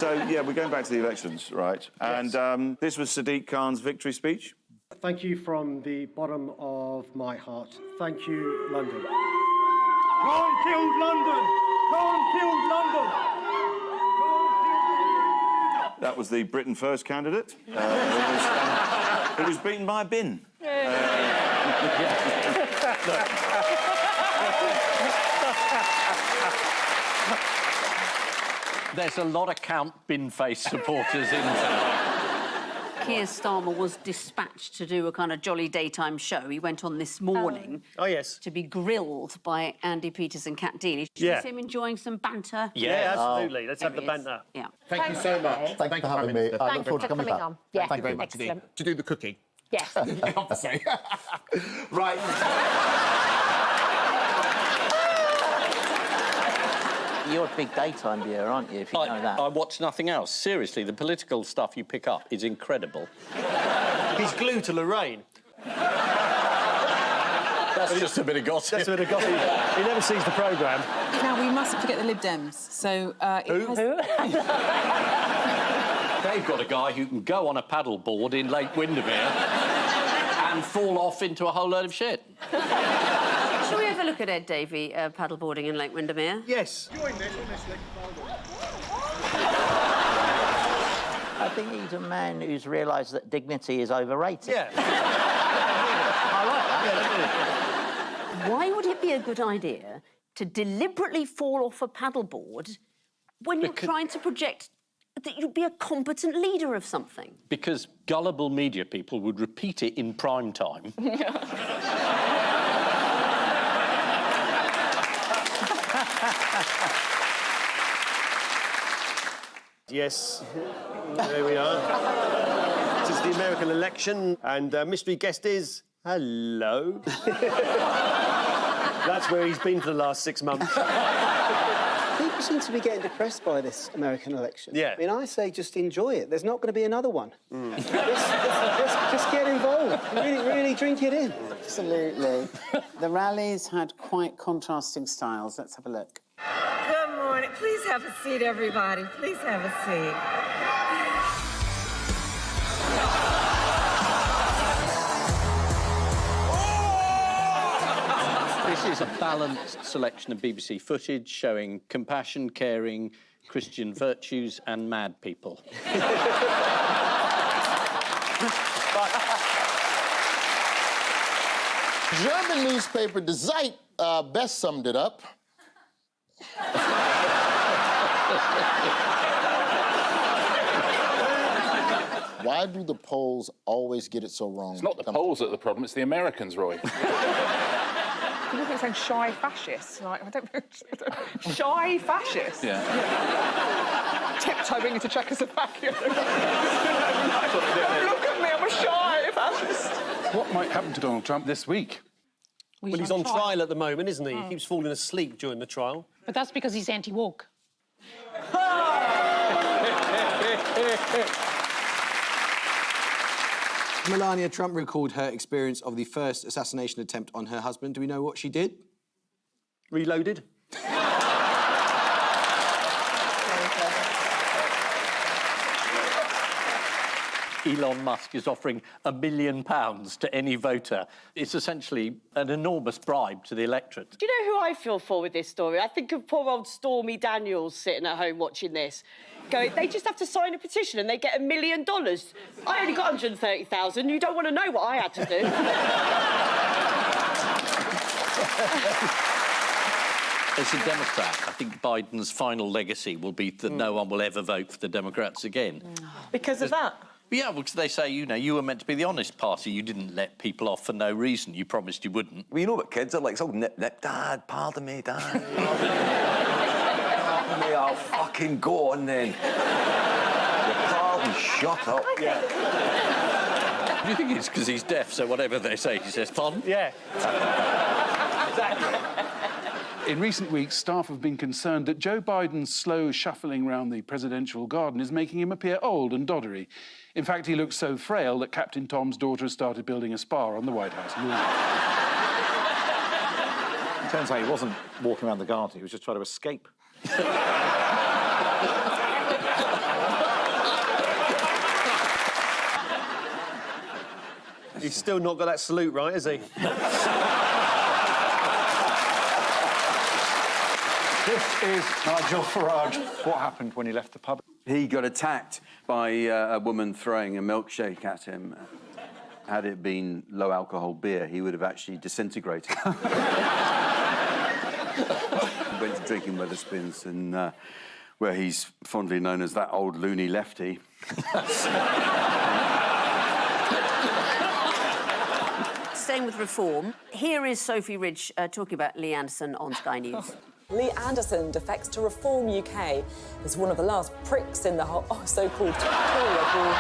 So, yeah, we're going back to the elections, right? Yes. And this was Sadiq Khan's victory speech. Thank you from the bottom of my heart. Thank you, London. Khan killed London! Khan killed London! That was the Britain First candidate. It was beaten by a bin. There's a lot of Count Bin-Face supporters in town. Keir Starmer was dispatched to do a kind of jolly daytime show. He went on this morning to be grilled by Andy Peters and Kat Deely. Should we see him enjoying some banter? Yeah, absolutely. Let's have the banter. Yeah. Thank you so much. Thank you for having me. I look forward to coming back. on. Yeah, Thank you very much. To do the cooking. Yes. Obviously. Right. You're a big daytime viewer, aren't you, if you know that? I watch nothing else. Seriously, the political stuff you pick up is incredible. He's glued to Lorraine. That's just a bit of gossip. That's a bit of gossip. He never sees the programme. Now, we mustn't forget the Lib Dems. So, They've got a guy who can go on a paddle board in Lake Windermere and fall off into a whole load of shit. Shall we have a look at Ed Davey paddleboarding in Lake Windermere? Yes. I think he's a man who's realised that dignity is overrated. Yeah. I like that. Why would it be a good idea to deliberately fall off a paddleboard when you're trying to project that you'd be a competent leader of something? Because gullible media people would repeat it in prime time. Yes. There we are. This is the American election, and mystery guest is... Hello. That's where he's been for the last 6 months. People seem to be getting depressed by this American election. Yeah. I mean, I say just enjoy it. There's not going to be another one. Just get involved. Really drink it in. absolutely. The rallies had quite contrasting styles. Let's have a look. Good morning. Please have a seat, everybody. Please have a seat. This is a balanced selection of BBC footage showing compassion, caring, Christian virtues and mad people. German newspaper Die Zeit best summed it up. Why do the Poles always get it so wrong? It's not the Poles that are the problem, it's the Americans, Roy. You look at saying shy fascists, like, I don't know, shy fascists? Yeah. Tiptoeing into Czechoslovakia. Don't look at me, I'm a shy fascist. What might happen to Donald Trump this week? Well, he's on trial at the moment, isn't he? He keeps falling asleep during the trial. But that's because he's anti-woke. Melania Trump recalled her experience of the first assassination attempt on her husband. Do we know what she did? Reloaded. Elon Musk is offering £1 million to any voter. It's essentially an enormous bribe to the electorate. Do you know who I feel for with this story? I think of poor old Stormy Daniels sitting at home watching this. Going, they just have to sign a petition and they get $1 million. I only got 130,000. You don't want to know what I had to do. As a Democrat, I think Biden's final legacy will be that no one will ever vote for the Democrats again. Because of that? Yeah, because they say, you know, you were meant to be the honest party. You didn't let people off for no reason. You promised you wouldn't. Well, you know what kids are like. It's all nip, nip, Dad, pardon me, Dad. Pardon me, I'll fucking go on then. Your pardon, shut up. Yeah. Do you think it's because he's deaf, so whatever they say, he says, pardon? Yeah. Exactly. In recent weeks, staff have been concerned that Joe Biden's slow shuffling around the presidential garden is making him appear old and doddery. In fact, he looks so frail that Captain Tom's daughter has started building a spa on the White House lawn. It turns out he wasn't walking around the garden, he was just trying to escape. He's still not got that salute right, has he? This is Nigel Farage. What happened when he left the pub? He got attacked by a woman throwing a milkshake at him. Had it been low-alcohol beer, he would have actually disintegrated. Went to drinking Wetherspoons, and where he's fondly known as that old loony lefty. Staying with reform, here is Sophie Ridge talking about Lee Anderson on Sky News. Lee Anderson defects to Reform UK as one of the last pricks in the whole so-called Tory war.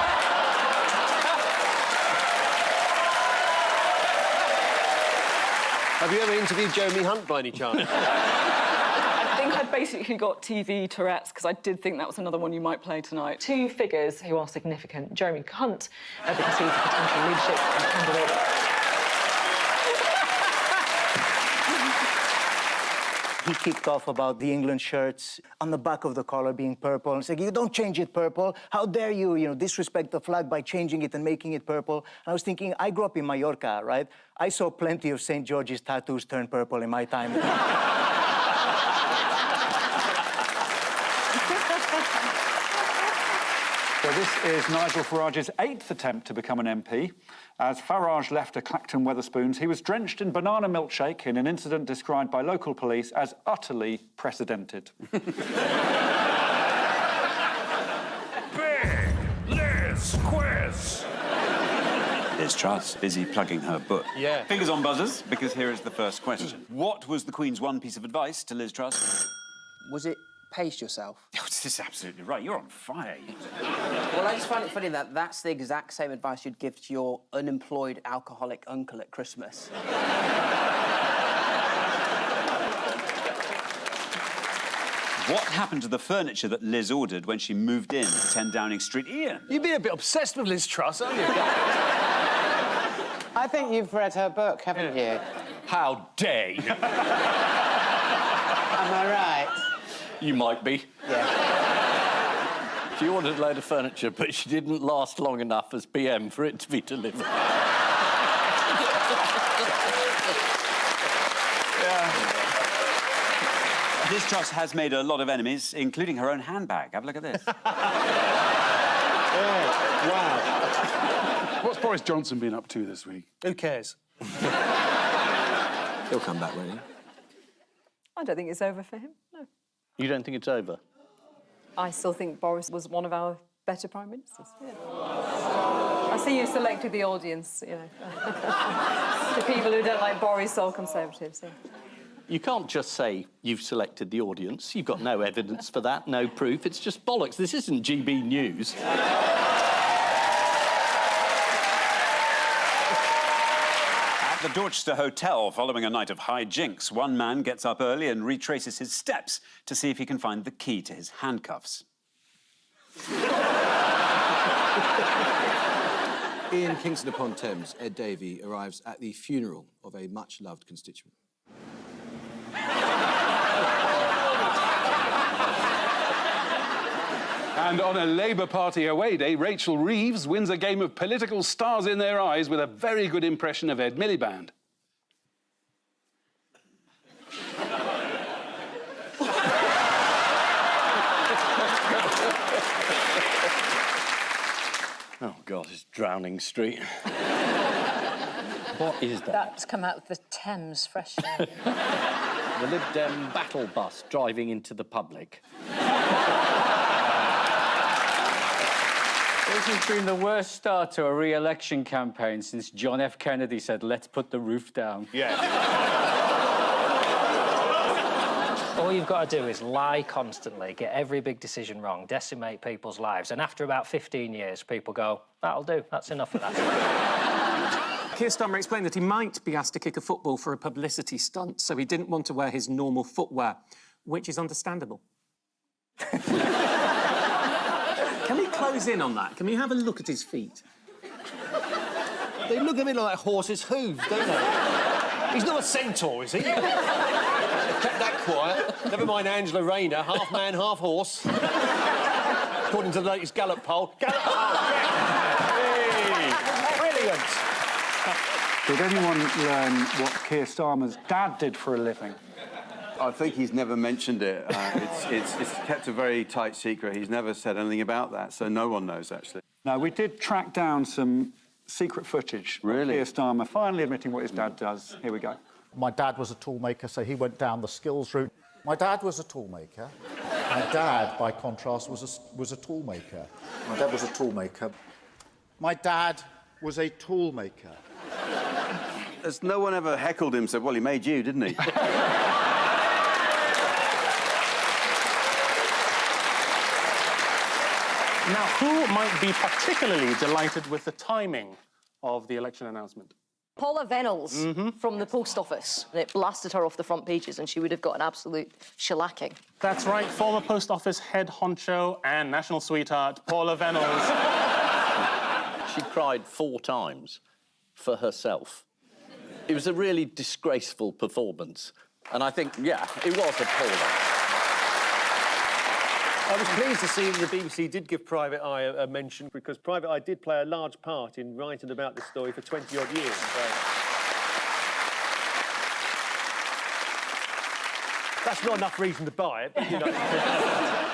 Have you ever interviewed Jeremy Hunt by any chance? I think I'd basically got TV Tourette's because I did think that was another one you might play tonight. Two figures who are significant. Jeremy Hunt, because he's a potential leadership candidate. He kicked off about the England shirts on the back of the collar being purple and said, you don't change it purple. How dare you, disrespect the flag by changing it and making it purple. And I was thinking, I grew up in Mallorca, right? I saw plenty of St. George's tattoos turn purple in my time. So this is Nigel Farage's 8th attempt to become an MP. As Farage left a Clacton Wetherspoons, he was drenched in banana milkshake in an incident described by local police as utterly precedented. Big Liz quiz. Liz Truss, busy plugging her book. Yeah. Fingers on buzzers, because here is the first question. What was the Queen's one piece of advice to Liz Truss? Was it pace yourself? Oh, this is absolutely right. You're on fire. Well, I just find it funny that that's the exact same advice you'd give to your unemployed alcoholic uncle at Christmas. What happened to the furniture that Liz ordered when she moved in at 10 Downing Street? Ian? You've been a bit obsessed with Liz Truss, haven't you? I think you've read her book, haven't you? How dare you? Am I right? You might be. Yeah. She ordered a load of furniture, but she didn't last long enough as PM for it to be delivered. Liz Truss has made a lot of enemies, including her own handbag. Have a look at this. Wow. What's Boris Johnson been up to this week? Who cares? He'll come back, won't he? I don't think it's over for him, no. You don't think it's over? I still think Boris was one of our better Prime Ministers, yeah. I see you selected the audience, the people who don't like Boris or Conservatives, yeah. You can't just say you've selected the audience. You've got no evidence for that, no proof. It's just bollocks. This isn't GB News. At the Dorchester Hotel, following a night of high jinks, one man gets up early and retraces his steps to see if he can find the key to his handcuffs. In Kingston upon Thames, Ed Davey arrives at the funeral of a much-loved constituent. And on a Labour Party away day, Rachel Reeves wins a game of political stars in their eyes with a very good impression of Ed Miliband. Oh, God, it's Drowning Street. What is that? That's come out of the Thames fresh air. The Lib Dem battle bus driving into the public. This has been the worst start to a re-election campaign since John F. Kennedy said, let's put the roof down. Yeah. All you've got to do is lie constantly, get every big decision wrong, decimate people's lives, and after about 15 years, people go, that'll do, that's enough of that. Keir Starmer explained that he might be asked to kick a football for a publicity stunt, so he didn't want to wear his normal footwear, which is understandable. Can we close in on that? Can we have a look at his feet? They look a bit like horses' hooves, don't they? He's not a centaur, is he? They've kept that quiet. Never mind Angela Rayner, half man, half horse. According to the latest Gallup poll. Gallup poll! Hey. Brilliant! Did anyone learn what Keir Starmer's dad did for a living? I think he's never mentioned it. It's kept a very tight secret. He's never said anything about that, so no one knows, actually. No, we did track down some secret footage. Really? Keir Starmer finally admitting what his dad does. Here we go. My dad was a toolmaker, so he went down the skills route. My dad was a toolmaker. My dad, by contrast, was a toolmaker. My dad was a toolmaker. My dad was a toolmaker. Has no one ever heckled him and said, well, he made you, didn't he? Now, who might be particularly delighted with the timing of the election announcement? Paula Venables from the post office. It blasted her off the front pages and she would have got an absolute shellacking. That's right, former post office head honcho and national sweetheart, Paula Venables. She cried 4 times for herself. It was a really disgraceful performance. And I think, yeah, it was appalling. I was pleased to see that the BBC did give Private Eye a mention, because Private Eye did play a large part in writing about this story for 20-odd years. So. That's not enough reason to buy it, but, you know.